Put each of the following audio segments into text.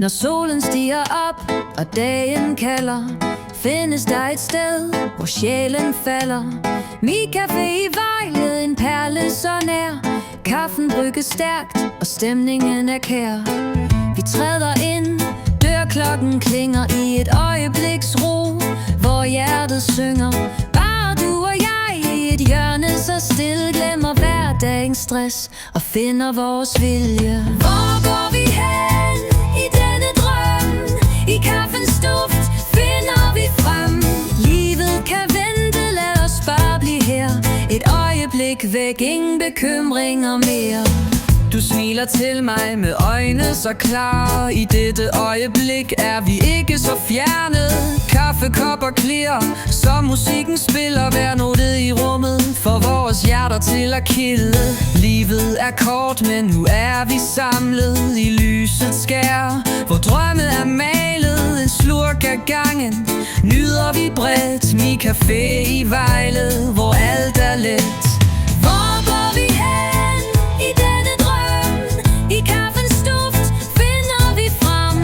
Når solen stiger op og dagen kalder, findes der et sted, hvor sjælen falder. Mi Café i Vejle, en perle så nær. Kaffen brygges stærkt, og stemningen er kær. Vi træder ind, dørklokken klinger i et øjebliks ro, hvor hjertet synger. Bare du og jeg i et hjørne så stille, glemmer hverdagens stress og finder vores vilje. Hvor går vi hen i denne drøm? I kaffens duft finder vi frem. Livet kan vente, lad os bare blive her. Et øjeblik væk, ingen bekymringer mere. Du smiler til mig med øjne så klare. I dette øjeblik er vi ikke så fjerne. Kaffekopper klirrer, så musikken spiller. Hver note i rummet får vores hjerter til at kilde. Livet er kort, men nu er vi samlet i lysets skær, hvor drømme er malet. En slurk af gangen nyder vi bredt. Mi Café i Vejle, hvor alt er let. Hvor går vi hen i denne drøm? I kaffens duft finder vi frem.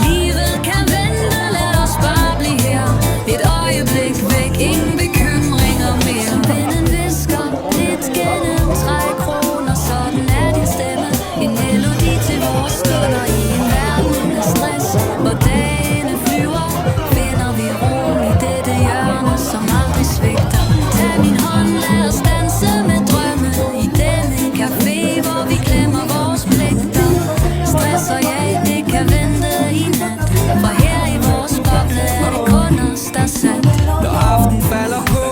Livet kan vente, lad os bare blive her. Et øjeblik væk, ingen bekymringer mere. Som vinden visker lidt gennem trækroner, sådan er din stemme. En melodi til vores stunder i en verden af stress. Hvor dagene flyver, finder vi roen i dette hjørne, som aldrig svigter. Tag min hånd, lad os danse med drømme i denne café, hvor vi glemmer vores pligter. Stress og jag, det kan vente i nat, for her i vores boble er det kun os, der er sat. Når aften falder på,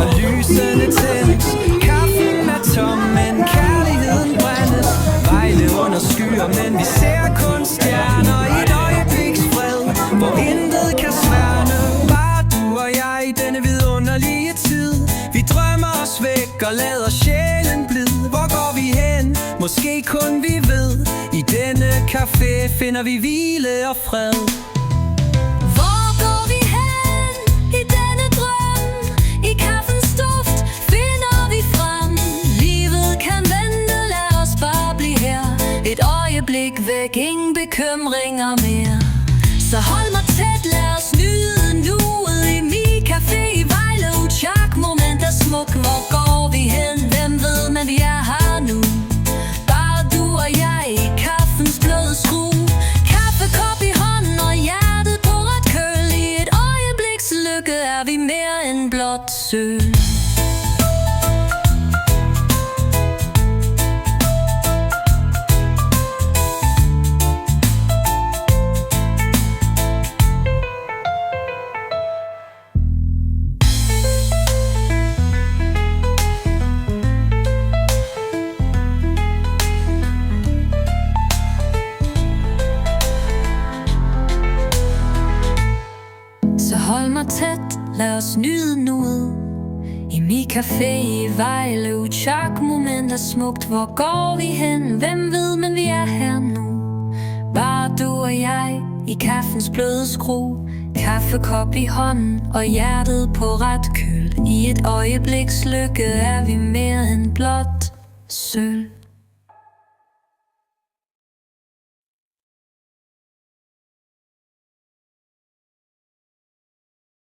og lysene tændes, kaffen er tom, men kærligheden brændes. Vejle under skyer, men vi ser kun stjerner i et øjebliks fred, hvor intet kan sværne. Bare du og jeg i denne vidunderlige tid. Vi drømmer os væk og lader sjælen blide. Hvor går vi hen? Måske kun vi ved. I denne café finder vi hvile og fred. Hvor går vi hen i denne drøm? I kaffens duft finder vi frem. Livet kan vente, lad os bare blive her. Et øjeblik væk, ingen bekymringer mere. Så hold mig tæt, lad os nyde nuet i Mi Café i Vejle. Uchak, moment er smuk, hvor går vi hen? Hvem ved, men vi er her nu. Bare du og jeg i kaffens bløde skru. Kaffekop i hånden og hjertet på ret køl. I et øjebliks lykke er vi mere end blot søl. Så hold mig tæt, lad os nyde nuet i Mi Café i Vejle. Uchak, moment er smukt, hvor går vi hen? Hvem ved, men vi er her nu. Bare du og jeg i kaffens bløde skru. Kaffekop i hånden og hjertet på ret køl. I et øjebliks lykke er vi mere end blot sølv.